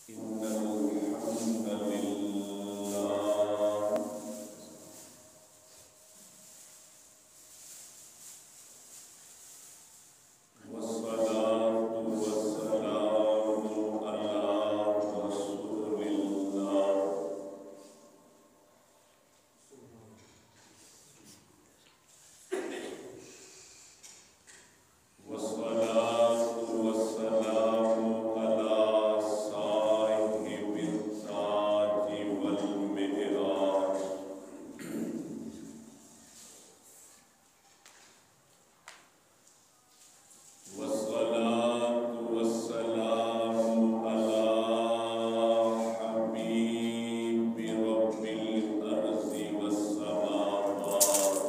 إن الحمد لله والصلاة والسلام على رسول الله والصلاة والسلام على صاحب التاج والمعراج والصلاة والسلام على حبيب رب الأرض والسماوات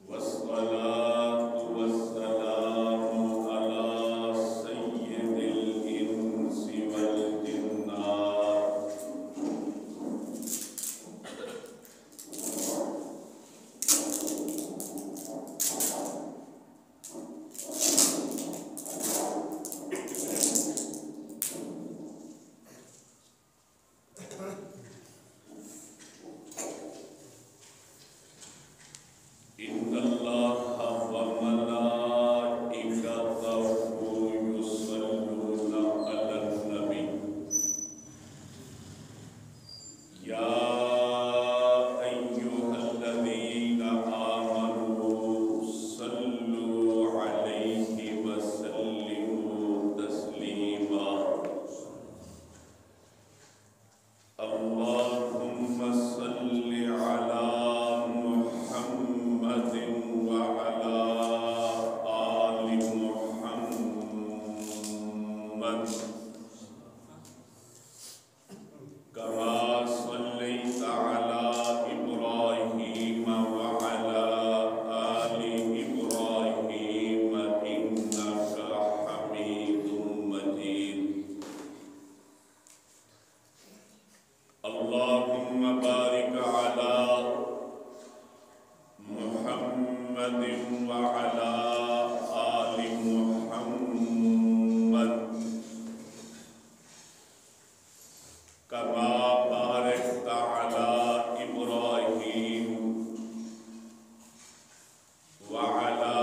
والصلاة والسلام على سيد الإنس والجنات إن الله وملائكته يصلون على النبي يا أيها الذين آمنوا صلوا عليه وسلموا تسليما اللهم صل على محمد وعلى آل محمد كما صليت على إبراهيم وعلى آل إبراهيم إنك حميد مجيد اللهم بارك على محمد وعلى آل محمد كما باركت على إبراهيم وعلى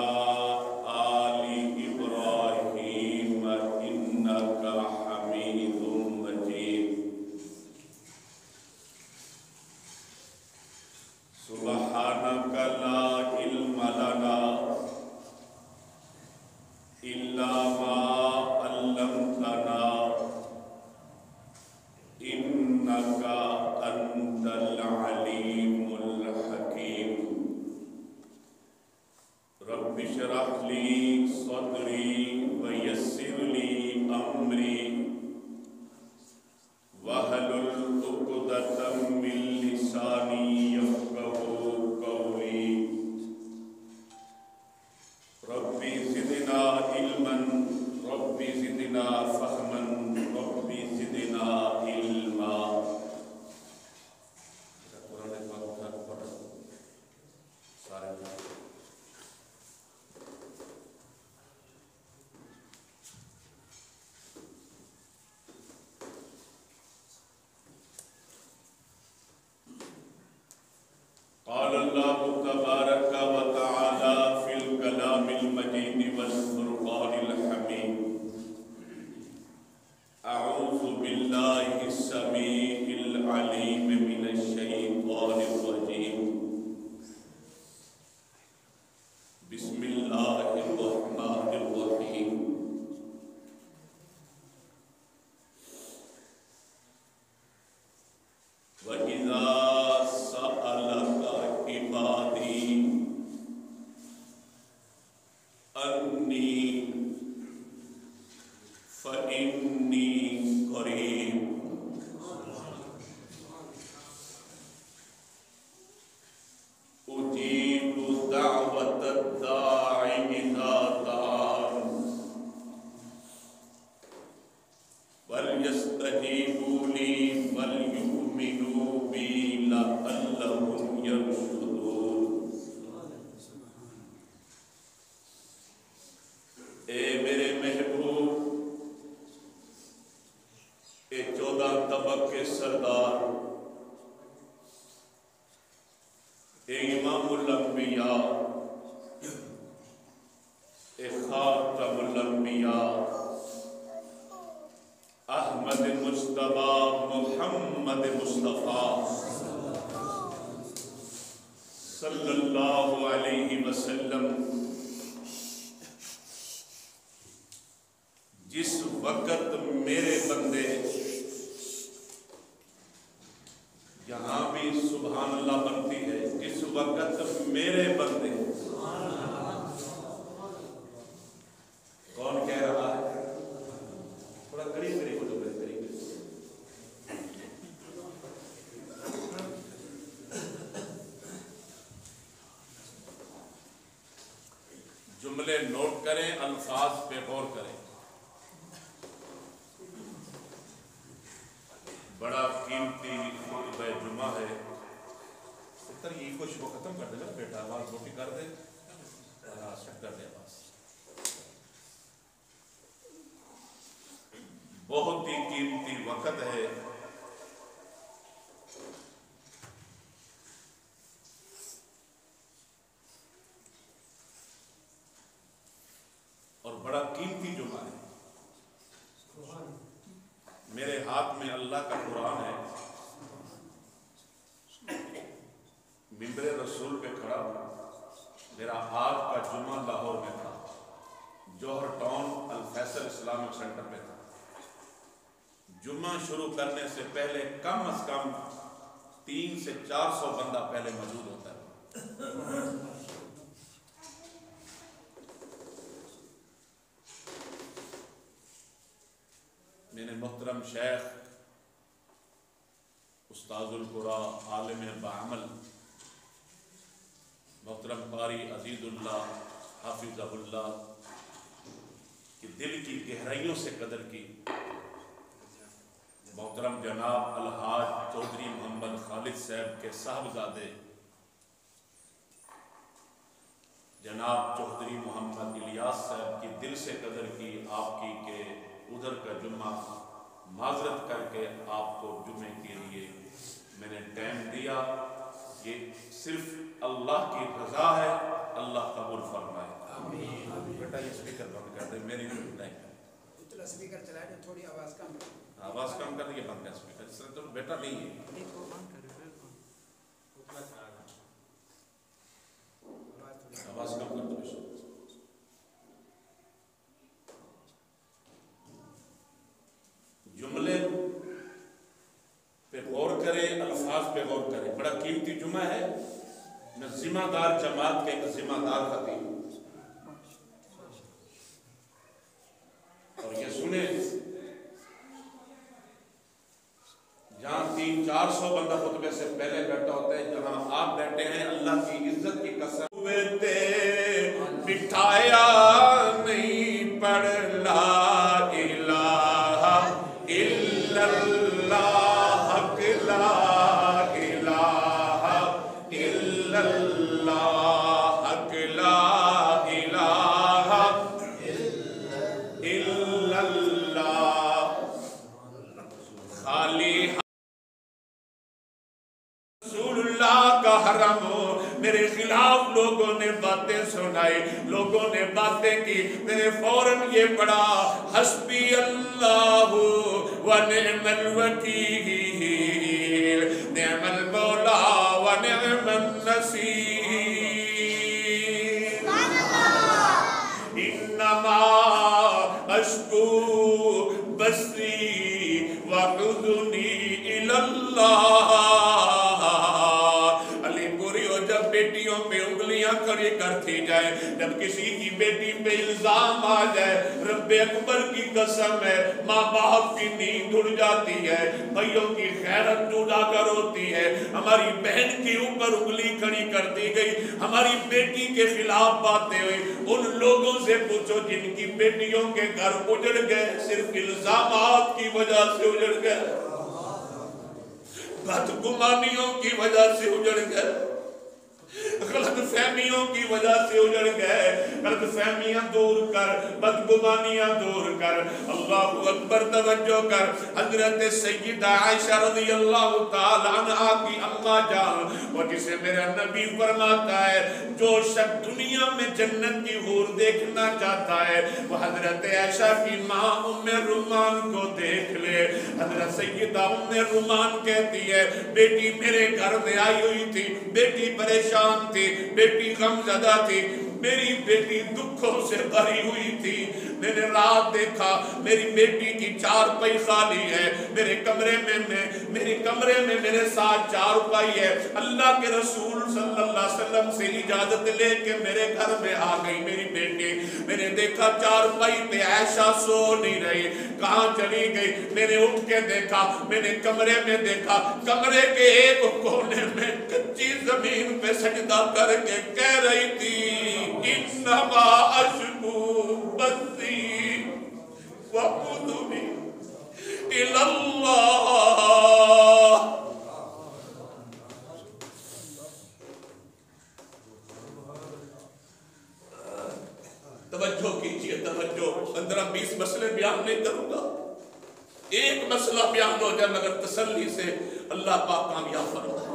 آل إبراهيم إنك حميد مجيد سبحانك لا علم لنا إلا ما علمتنا إنك أنت العليم الحكيم رب اشرح لي صدري ويسر لي أمري واحلل عقدة من لساني يفقهوا قولي ربي زدنا علما ربي زدنا فهما ربي زدنا علما قرآن پاک اٹھا کے پڑھ سارے قال الله تبارك وتعالى في الكلام المجيد والفرقان الحميد أعوذ بالله السميع العليم من الشيطان الرجيم بسم الله الرحمن الرحيم وإذا سألك عبادي أني فإني قريب أجيب دعوة الداع إذا دعان وليستجيبوا لي وليؤمنوا بي لعلهم يرشدون اے میرے کہ 14 طبق کے سردار امام الانبیاء خاتم الانبیاء احمد مجتبی محمد مصطفیٰ صلی اللہ علیہ وسلم جس وقت میرے بندے یہاں بھی سبحان اللہ بنتی ہے، جس وقت میرے بندے، کون کہہ رہا ہے؟ تھوڑا قریب قریب ہو جو قریب جملے نوٹ کریں، الفاظ پہ غور کریں. بڑا قیمتی خطبہ جمعہ ہے. یہ کچھ وہ ختم کر دے گا بیٹا، آواز موٹی کر دے، کر دے آواز. بہت ہی قیمتی وقت ہے. اور بڑا قیمتی جمعہ ہے. میرے ہاتھ میں اللہ کا قرآن ہے. ممبر رسول پہ کھڑا ہوں. میرا آج کا جمعہ لاہور میں تھا، جوہر ٹاؤن الفیصل اسلامک سینٹر میں تھا. جمعہ شروع کرنے سے پہلے کم از کم 300 سے 400 بندہ پہلے موجود ہوتا ہے. میرے محترم شیخ استاذ القرآن عالم بعمل محترم قاری عزیز اللہ حافظہ اللہ کی دل کی گہرائیوں سے قدر کی محترم جناب الحاج چودھری محمد خالد صاحب کے صاحبزادے جناب چودھری محمد الیاس صاحب کی دل سے قدر کی آپ کی کہ ادھر کا جمعہ معذرت کر کے آپ کو جمعے کے لیے میں نے ٹائم دیا. یہ صرف اللہ کی رضا ہے، اللہ قبول فرمائے. بیٹا یہ اسپیکر بند کر دے، میری ٹائم اسپیکر چلائے تھوڑی آواز کم آواز کم کر دے. بند کر اسپیکر، اس طرح تو بیٹا نہیں ہے. آواز کم کر دو. جملے پہ غور کریں، الفاظ پہ غور کریں. بڑا قیمتی جمعہ ہے. میں ذمہ دار جماعت کے ایک ذمہ دار خطیب ہوں. اور یہ سنیں، جہاں 300-400 بندہ خطبے سے پہلے بیٹھا ہوتا ہے، جہاں آپ بیٹھے ہیں، اللہ کی عزت کی قسم بٹھایا نہیں پڑھ لا الہ الا اللہ، حق لا الہ الا اللہ، حق لا الہ الا اللہ. خالی رسول اللہ کا حرم ہو. میرے خلاف لوگوں نے باتیں سنائی، لوگوں نے باتیں کی. میں نے فوراً یہ پڑھا، حسبی اللہ و نعم الوکیل، نعم المولا و نعم النصیر. انما اشکو بثی و حزنی الی اللہ. بیٹیوں پہ انگلیاں کھڑی کرتی جائے، جب کسی کی بیٹی پہ الزام آ جائے، رب اکبر کی قسم ہے، ماں باپ کی نیند اڑ جاتی ہے، بھائیوں کی خیرت اجاگر ہوتی ہے. ہماری بہن کے اوپر انگلی کھڑی کر دی گئی، ہماری بیٹی کے خلاف باتیں ہوئی. ان لوگوں سے پوچھو جن کی بیٹیوں کے گھر اجڑ گئے، صرف الزامات کی وجہ سے اجڑ گئے، بدگمانیوں کی وجہ سے اجڑ گئے. غلط فہمیوں کی وجہ سے اجڑ گئے. غلط فہمیاں دور کر, بدگمانیاں دور کر. اللہ اکبر, توجہ کر. حضرت سیدہ عائشہ رضی اللہ تعالی عنہا کی اماں جان, وہ جسے میرا نبی فرماتا ہے جو شخص دنیا میں جنت کی حور دیکھنا چاہتا ہے وہ حضرت عائشہ کی ماں ام رومان کو دیکھ لے. حضرت سیدہ ام رومان کہتی ہے بیٹی میرے گھر میں آئی ہوئی تھی, بیٹی پریشان تھی, بیٹی غمزدہ تھی, میری بیٹی دکھوں سے بھری ہوئی تھی. میں نے رات دیکھا میری بیٹی کی چارپائی خالی ہے, میرے کمرے میں میرے ساتھ چارپائی ہے. اللہ کے رسول صلی اللہ علیہ وسلم سے اجازت لے کے میرے گھر میں آ گئی میری بیٹی. میں نے دیکھا چارپائی پہ عائشہ سو نہیں رہی, کہاں چلی گئی. میں نے اٹھ کے دیکھا, میں نے کمرے میں دیکھا, کمرے کے ایک کونے میں کچی زمین پہ سجدہ کر کے کہہ رہی تھی انما اشکو بثی وحزنی الی اللہ. توجہ کیجئے, توجہ. 15-20 مسئلے بیان نہیں کروں گا, ایک مسئلہ بیان ہو جائے مگر تسلی سے اللہ پاک کامیاب فرمائے.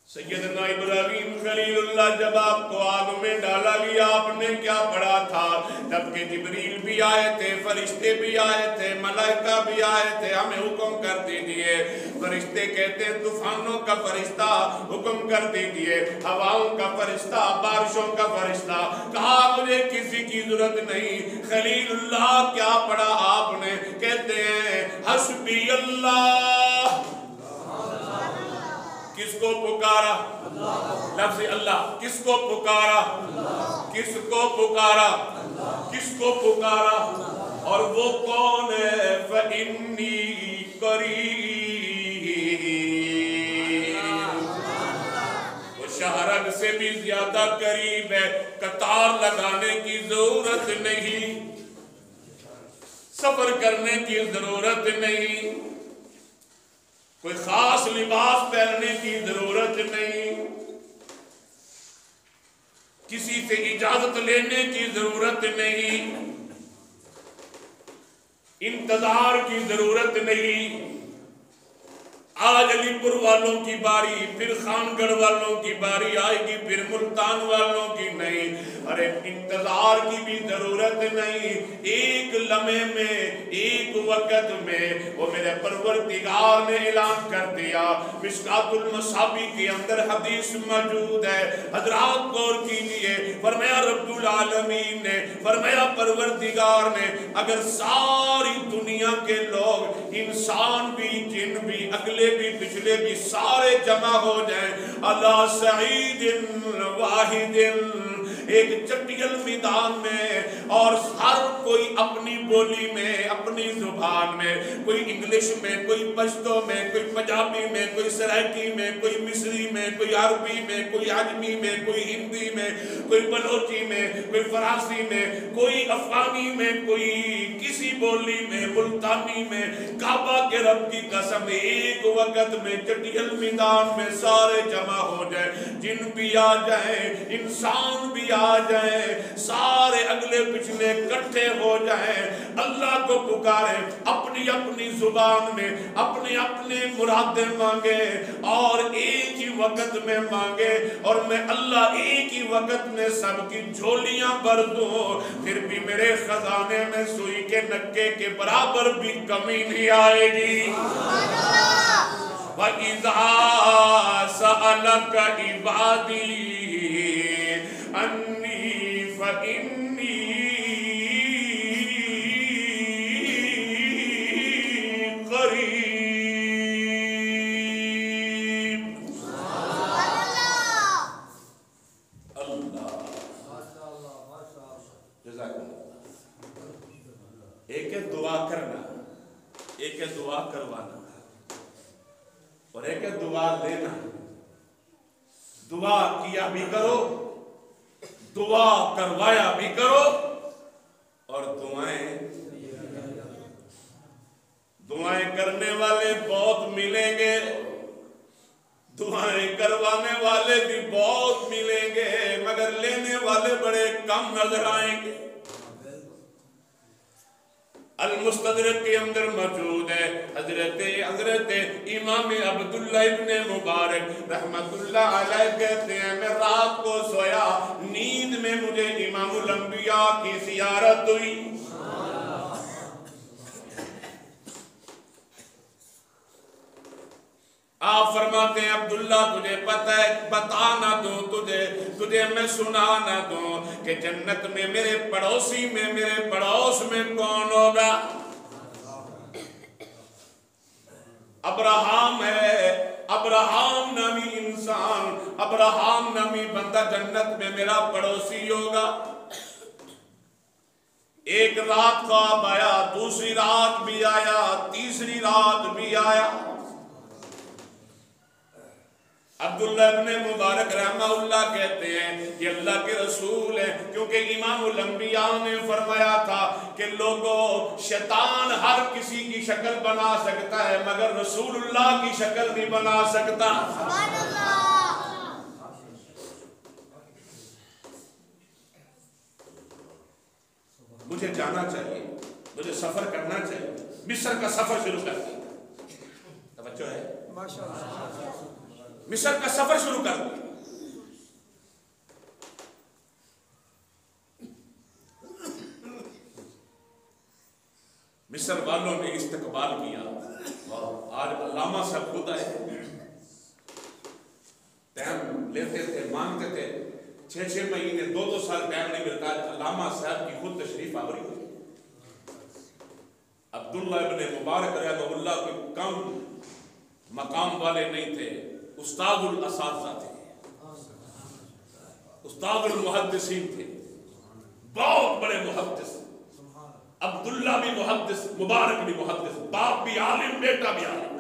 سیدنا ابراہیم خلیل اللہ جب آپ کو آگ میں ڈالا گیا آپ نے کیا پڑھا تھا؟ جبکہ جبریل بھی آئے تھے, فرشتے بھی آئے تھے, ملائکہ بھی آئے تھے, ہمیں حکم کر دیجئے. فرشتے کہتے ہیں طوفانوں کا فرشتہ حکم کر دیجئے, ہواؤں کا فرشتہ, بارشوں کا فرشتہ. کہا مجھے کسی کی ضرورت نہیں. خلیل اللہ کیا پڑھا آپ نے؟ کہتے ہیں حسبی اللہ. کس کو پکارا؟ لفظ اللہ. کس کو پکارا؟ کس کو پکارا؟ کس کو پکارا؟ اور وہ کون ہے؟ فَإِنِّي قَرِيبٌ. وہ شہرگ سے بھی زیادہ قریب ہے, قطار لگانے کی ضرورت نہیں, سفر کرنے کی ضرورت نہیں, کوئی خاص لباس پہننے کی ضرورت نہیں, کسی سے اجازت لینے کی ضرورت نہیں, انتظار کی ضرورت نہیں. آج علی پور والوں کی باری, پھر خانگڑھ والوں کی باری آئے گی, پھر ملتان والوں کی نہیں. ارے انتظار کی بھی ضرورت نہیں. ایک لمحے میں, ایک وقت میں وہ میرے پروردگار نے اعلان کر دیا. مشکات المصابی کے اندر حدیث موجود ہے, حضرات غور کیجئے. فرمایا رب العالمین نے, فرمایا پروردگار نے, اگر ساری دنیا کے لوگ, انسان بھی, جن بھی, اگلے بھی, پچھلے بھی, سارے جمع ہو جائیں اللہ سعید واحد, ایک چٹیل میدان میں, اور ہر کوئی اپنی بولی میں, اپنی زبان میں, کوئی انگلش میں, کوئی پشتو میں, کوئی پنجابی میں, کوئی سرائکی میں, کوئی مصری میں, کوئی عربی میں, کوئی عجمی میں, کوئی ہندی میں, کوئی بلوچی میں, کوئی فرانسی میں, کوئی افغانی میں, کوئی کسی بولی میں, ملتانی میں. کعبہ کے رب کی قسم ایک وقت میں چٹیل میدان میں سارے جمع ہو جائیں, جن بھی آ جائیں, انسان بھی آ جائیں, سارے اگلے پچھلے کٹھے ہو جائیں, اللہ کو پکاریں, اپنی اپنی زبان میں اپنے اپنے مرادیں مانگیں, اور ایک ہی وقت میں مانگیں, اور میں اللہ ایک ہی وقت میں سب کی جھولیاں بھر دوں, پھر بھی میرے خزانے میں سوئی کے نکے کے برابر بھی کمی نہیں آئے گی. وَإِذَا سَأَلَكَ عِبَادِي أَنِّي فَإِنِّي قَرِيبٌ. ایک ہے دعا کرنا, ایک ہے دعا کروانا, اور ایک ہے دعا لینا. دعا کیا بھی کرو, دعا کروایا بھی کرو, اور دعائیں کرنے والے بہت ملیں گے, دعائیں کروانے والے بھی بہت ملیں گے مگر لینے والے بڑے کم نظر آئیں گے۔ المستدرک کے اندر موجود ہے حضرت امام عبداللہ ابن مبارک رحمت اللہ علیہ کہتے ہیں میں رات کو سویا، نیند میں مجھے امام الانبیاء کی زیارت ہوئی۔ آپ فرماتے ہیں عبداللہ تجھے پتہ ہے بتا نہ دوں تجھے میں سنا نہ دوں کہ جنت میں میرے پڑوسی میں میرے پڑوس میں کون ہوگا؟ ابراہام ہے، ابراہام نامی انسان، ابراہام نامی بندہ جنت میں میرا پڑوسی ہوگا۔ ایک رات خواب آیا، دوسری رات بھی آیا، تیسری رات بھی آیا۔ عبداللہ ابن مبارک رحمہ اللہ کہتے ہیں کہ اللہ کے رسول ہیں، کیونکہ امام الانبیاء نے فرمایا تھا کہ لوگوں شیطان ہر کسی کی شکل بنا سکتا ہے مگر رسول اللہ کی شکل نہیں بنا سکتا۔ سبحان اللہ۔ مجھے جانا چاہیے، مجھے سفر کرنا چاہیے، مصر کا سفر شروع کر دیا۔ توجہ ہے؟ مصر کا سفر شروع کر دیا۔ مصر والوں نے استقبال کیا اور آج علامہ صاحب خود آئے، ٹائم لیتے تھے، مانگتے تھے، 6 مہینے 2 سال ٹائم نہیں ملتا، علامہ صاحب کی خود تشریف آوری ہوئی۔ عبداللہ ابن مبارک رحمہ اللہ کوئی کم مقام والے نہیں تھے، استاد الاساتذہ تھے، استاد المحدثین تھے، بہت بڑے محدث۔ عبداللہ بھی محدث، مبارک بھی محدث، باپ بھی عالم، بیٹا بھی عالم۔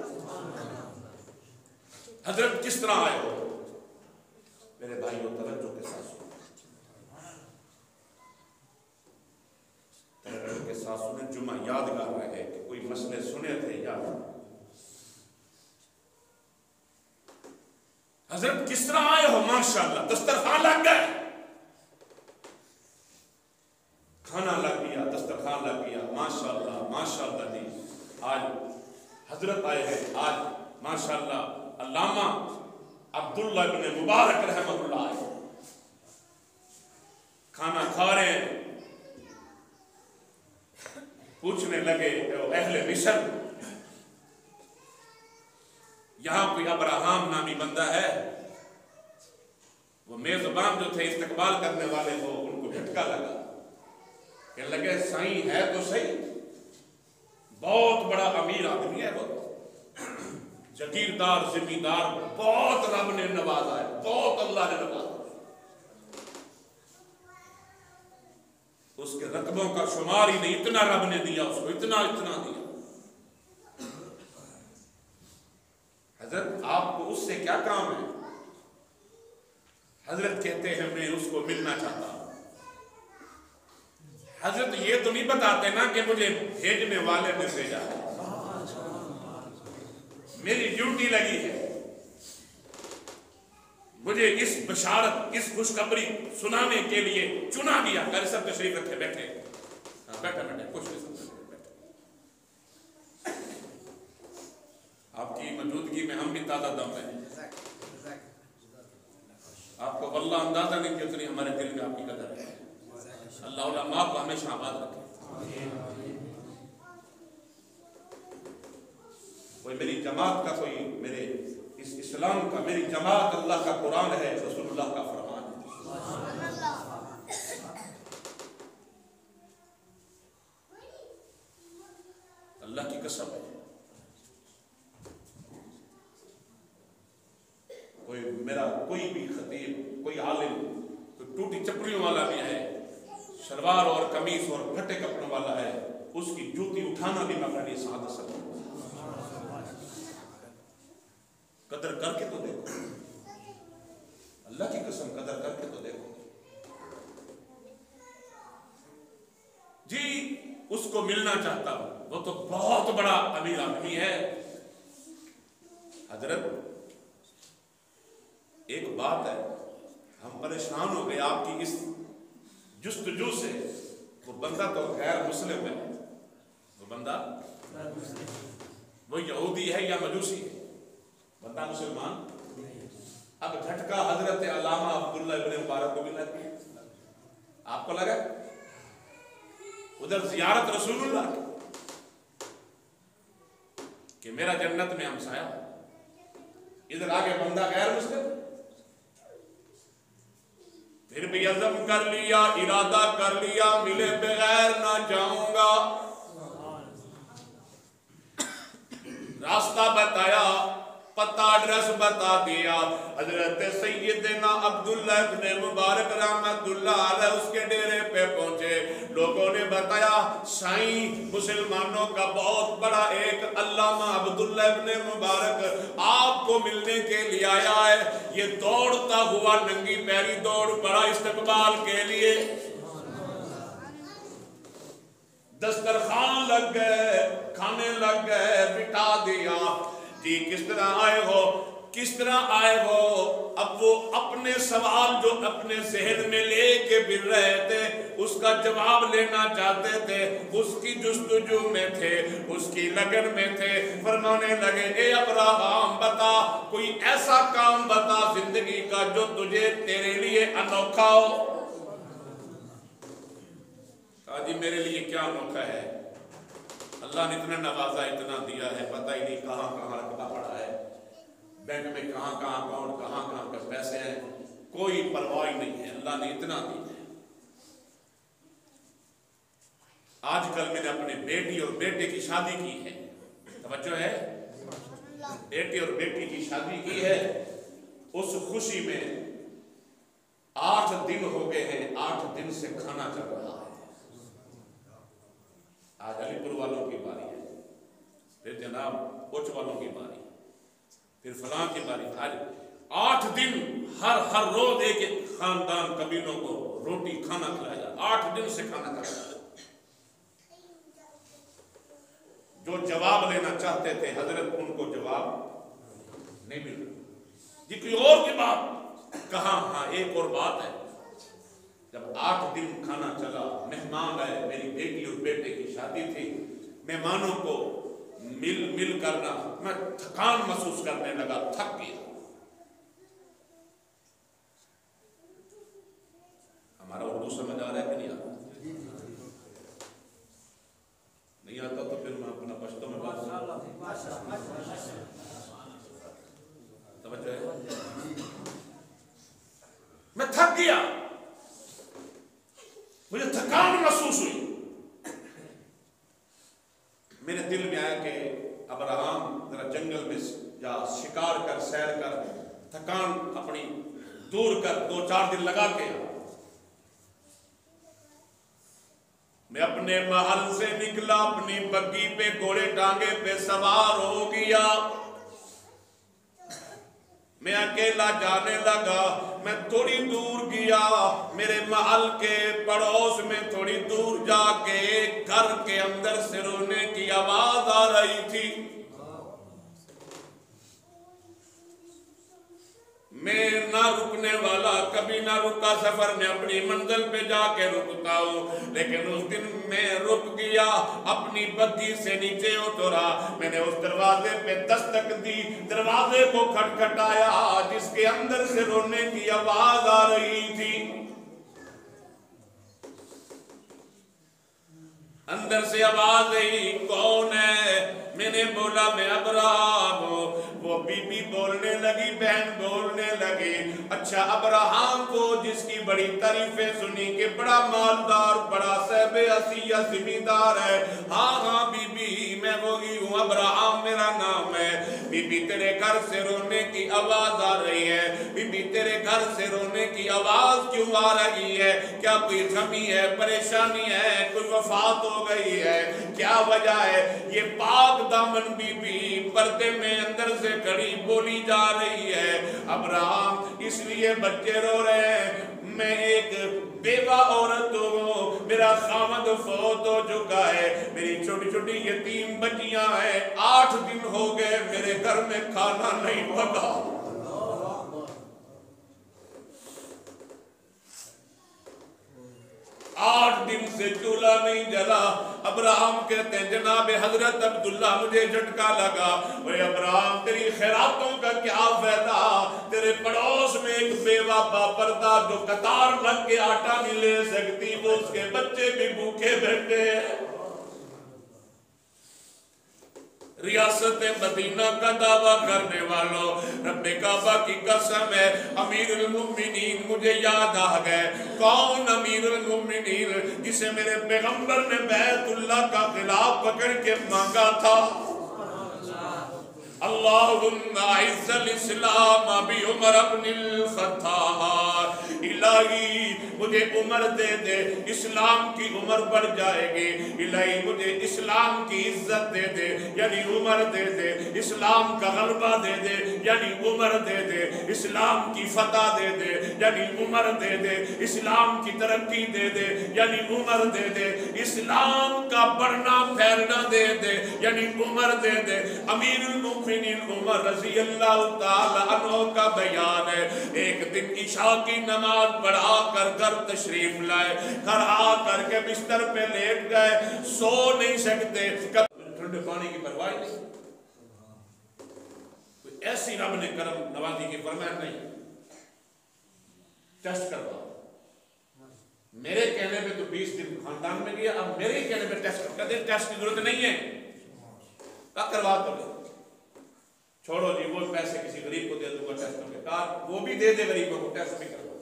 حضرت کس طرح آئے ہو میرے بھائیوں؟ توجہ کے ساتھ توجہ کے ساتھ سنیں، جمعہ یادگار رہے کہ کوئی مسئلے سنے تھے یاد۔ حضرت کس طرح آئے ہو؟ ماشاءاللہ دسترخوان لگ گئے، کھانا لگ گیا، دسترخوان لگ گیا، ماشاءاللہ ماشاءاللہ جی۔ آج حضرت آئے ہیں، آج ماشاءاللہ علامہ عبداللہ ابن مبارک رحمہ اللہ آئے، کھانا کھا رہے ہیں۔ پوچھنے لگے اہل مصر یہاں کوئی ابراہام نامی بندہ ہے؟ وہ میزبان جو تھے استقبال کرنے والے، وہ ان کو جھٹکا لگا کہ لگے سائیں ہے تو صحیح، بہت بڑا امیر آدمی ہے، وہ جگیردار زمیندار، بہت رب نے نوازا ہے، بہت اللہ نے نوازا۔ اس کے رقبوں کا شمار ہی نہیں، اتنا رب نے دیا اس کو، اتنا دیا۔ حضرت آپ کو اس سے کیا کام ہے؟ حضرت کہتے ہیں میں اس کو ملنا چاہتا ہوں۔ حضرت یہ تو نہیں بتاتے نا کہ مجھے بھیجنے والے نے بھیجا ہے، میری ڈیوٹی لگی ہے، مجھے اس بشارت، اس خوشخبری سنانے کے لیے چنا گیا۔ کل سب تشریف رکھے، بیٹھے بیٹھے کچھ نہیں سمجھ، آپ کی موجودگی میں ہم بھی تازہ دم ہیں۔ آپ کو واللہ اندازہ نہیں کہ اتنی ہمارے دل میں آپ کی قدر ہے۔ اللہ علماء کو ہمیشہ آباد رکھے۔ کوئی میری جماعت کا، کوئی میرے اس اسلام کا، میری جماعت اللہ کا قرآن ہے، رسول اللہ کا فرمان ہے۔ اللہ کی قسم ہے، کوئی بھی خطیب، کوئی عالم، کوئی ٹوٹی چپڑیوں والا بھی ہے، شلوار اور قمیص اور پھٹے کپڑوں والا ہے، اس کی جوتی اٹھانا بھی میں اپنے ساتھ سکتا ہوں۔ قدر کر کے تو دیکھو، اللہ کی قسم قدر کر کے تو دیکھو جی۔ اس کو ملنا چاہتا ہوں، وہ تو بہت بڑا امیر آدمی ہے۔ حضرت ایک بات ہے، ہم پریشان ہو گئے آپ کی اس جستجو سے، وہ بندہ تو غیر مسلم ہے، وہ بندہ وہ یہودی ہے یا مجوسی ہے، بندہ مسلمان۔ اب جھٹکا حضرت علامہ عبداللہ ابن مبارک کو بھی لگ گیا، آپ کو لگا ادھر زیارت رسول اللہ کہ میرا جنت میں ہمسایا، ادھر آگے بندہ غیر مسلم، پھر بھی عزم کر لیا، ارادہ کر لیا، ملے بغیر نہ جاؤں گا، راستہ بتایا، پتہ ایڈریس بتا دیا، حضرت سیدنا عبداللہ ابن مبارک رحمت اللہ علیہ اس کے ڈیرے پہ پہنچے، لوگوں نے بتایا سائیں مسلمانوں کا بہت بڑا ایک علامہ عبداللہ ابن مبارک آپ کو ملنے کے لیے آیا ہے، یہ دوڑتا ہوا ننگی پیری دوڑ پڑا استقبال کے لیے، دسترخوان لگ گئے، کھانے لگ گئے، بٹھا دیا، جی کس طرح آئے ہو، کس طرح آئے ہو؟ اب وہ اپنے سوال جو اپنے ذہن میں لے کے پھر رہے تھے اس کا جواب لینا چاہتے تھے، اس کی جستجو میں تھے، اس کی لگن میں تھے، فرمانے لگے اے ابراہیم بتا کوئی ایسا کام بتا زندگی کا جو تجھے تیرے لیے انوکھا ہو۔ کہا جی میرے لیے کیا انوکھا ہے، اللہ نے اتنا نوازا، اتنا دیا ہے، پتہ ہی نہیں کہاں کہاں رکھا پڑا ہے، بینک میں کہاں کہاں اکاؤنٹ، کہاں کہاں کے پیسے ہیں، کوئی پرواہ نہیں ہے، اللہ نے اتنا دیا ہے۔ آج کل میں نے اپنے بیٹی اور بیٹے کی شادی کی ہے، توجہ ہے، بیٹی اور بیٹی کی شادی کی ہے، اس خوشی میں 8 دن ہو گئے ہیں، 8 دن سے کھانا چل رہا ہے۔ آج علی پور والوں کی باری ہے، پھر جناب کوچ والوں کی باری، پھر فلاں کی باری، آج 8 دن ہر روز ایک خاندان قبیلوں کو روٹی کھانا کھلایا جاتا، 8 دن سے کھانا کھلایا جاتا۔ جو جواب لینا چاہتے تھے حضرت ان کو جواب نہیں مل رہا، جی کوئی اور کی بات کہاں، ہاں ایک اور بات ہے، جب 8 دن کھانا چلا، مہمان آئے، میری بیٹی اور بیٹے کی شادی تھی، مہمانوں کو مل کرنا، میں تھکان محسوس کرنے لگا، تھک گیا۔ ہمارا اردو سمجھ آ رہا ہے کہ نہیں آتا؟ نہیں آتا تو پھر میں اپنا پشتوں میں بات توجہ ہے، میں تھک گیا، مجھے تھکان محسوس ہوئی، میرے دل میں آیا کہ ابراہیم ذرا جنگل میں جا، شکار کر، سیر کر، تھکان اپنی دور کر، 2-4 دن لگا کے۔ میں اپنے محل سے نکلا، اپنی بگی پہ گھوڑے ٹانگے پہ سوار ہو گیا، میں اکیلا جانے لگا، میں تھوڑی دور گیا، میرے محل کے پڑوس میں تھوڑی دور جا کے ایک گھر کے اندر سے رونے کی آواز آ رہی تھی، میں نہ رکنے والا، کبھی نہ رکا سفر میں اپنی منزل پہ جا کے رکتا ہوں، لیکن اس دن میں رک گیا، اپنی بگی سے نیچے اترا، میں نے اس دروازے پہ دستک دی، دروازے کو کھٹکھٹایا جس کے اندر سے رونے کی آواز آ رہی تھی، اندر سے آواز آئی کون ہے؟ میں نے بولا میں ابراہیم ہوں، وہ بی بی بولنے لگی، بہن بولنے لگی، اچھا ابراہیم کو جس کی بڑی تعریفیں سنی کہ بڑا مالدار، بڑا صاحب عصیہ زمیندار ہے، ہاں ہاں بی بی میں وہی ہوں، ابراہیم میرا نام ہے، بی بی تیرے گھر سے رونے کی آواز آ رہی ہے، بی بی تیرے گھر سے رونے کی آواز کیوں آ رہی ہے؟ کیا کوئی غمی ہے، پریشانی ہے، کوئی وفات ہو گئی ہے، کیا وجہ ہے؟ یہ پاک دامن بی بی پردے میں اندر سے کھڑی بولی جا رہی ہے، ابراہیم اس لیے بچے رو رہے ہیں، میں ایک بیوہ عورت ہوں، میرا خامد فوت ہو چکا ہے، میری چھوٹی چھوٹی یتیم بچیاں ہیں، 8 دن ہو گئے میرے گھر میں کھانا نہیں پکا، ابراہیم سے چولہا نہیں جلا. ابراہیم کہتے ہیں جناب حضرت عبداللہ مجھے جھٹکا لگا. اوے ابراہیم تیری خیراتوں کا کیا فائدہ؟ تیرے پڑوس میں ایک بیوہ باپردہ جو قطار لگ کے آٹا نہیں لے سکتی، وہ اس کے بچے بھی بھوکے بیٹھے ہیں. ریاست مدینہ کا دعویٰ کرنے والوں، رب کعبہ کی قسم ہے امیر المومنین مجھے یاد آ گئے. کون امیر المومنین؟ جسے میرے پیغمبر نے بیت اللہ کا خلاف پکڑ کے مانگا تھا. اللہم اعز الاسلام بی عمر بن الخطاب. الہی مجھے عمر دے دے، اسلام کی عمر بڑھ جائے گی. الہی مجھے اسلام کی عزت دے دے، یعنی عمر دے دے. اسلام کا غلبہ دے دے، یعنی عمر دے دے. اسلام کی فتح دے دے، یعنی عمر دے دے. اسلام کی ترقی دے دے، یعنی عمر دے دے. اسلام کا بڑھنا پھیلنا دے دے، یعنی عمر دے دے. امیر المومنین عمر رضی اللہ تعالی عنہ کا بیان ہے. ایک دن عشاء کی نماز پڑھا کر گھر تشریف لائے. گھر آ کر کے بستر پہ لیٹ گئے، سو نہیں سکتے. ٹھنڈے پانی کی پرواہ نہیں. کوئی ایسی رب نے کرم نوازی کی فرمایا نہیں. ٹیسٹ کروا. میرے کہنے پہ تو 20 دن خاندان میں گیا، اب میرے کہنے پہ ٹیسٹ کر دے. ٹیسٹ کی ضرورت نہیں ہے، کروا تو لے. چھوڑو جی وہ پیسے کسی غریب کو دے دوں گا ٹیسٹ کر کے. کہا وہ بھی دے دے غریبوں کو، ٹیسٹ بھی کروا.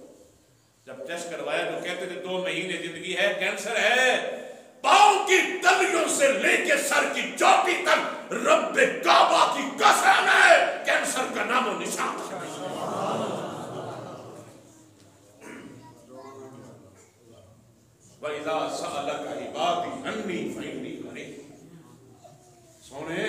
جب ٹیسٹ کروایا تو کہتے تھے 2 مہینے زندگی ہے، کینسر ہے. پاؤں کی تلیوں سے لے کے سر کی چوٹی تک رب کعبہ کی قسم ہے کینسر کا نام و نشان. وَإِذَا سَأَلَكَ عِبَادِي عَنِّي فَإِنِّي قَرِيبٌ. سونے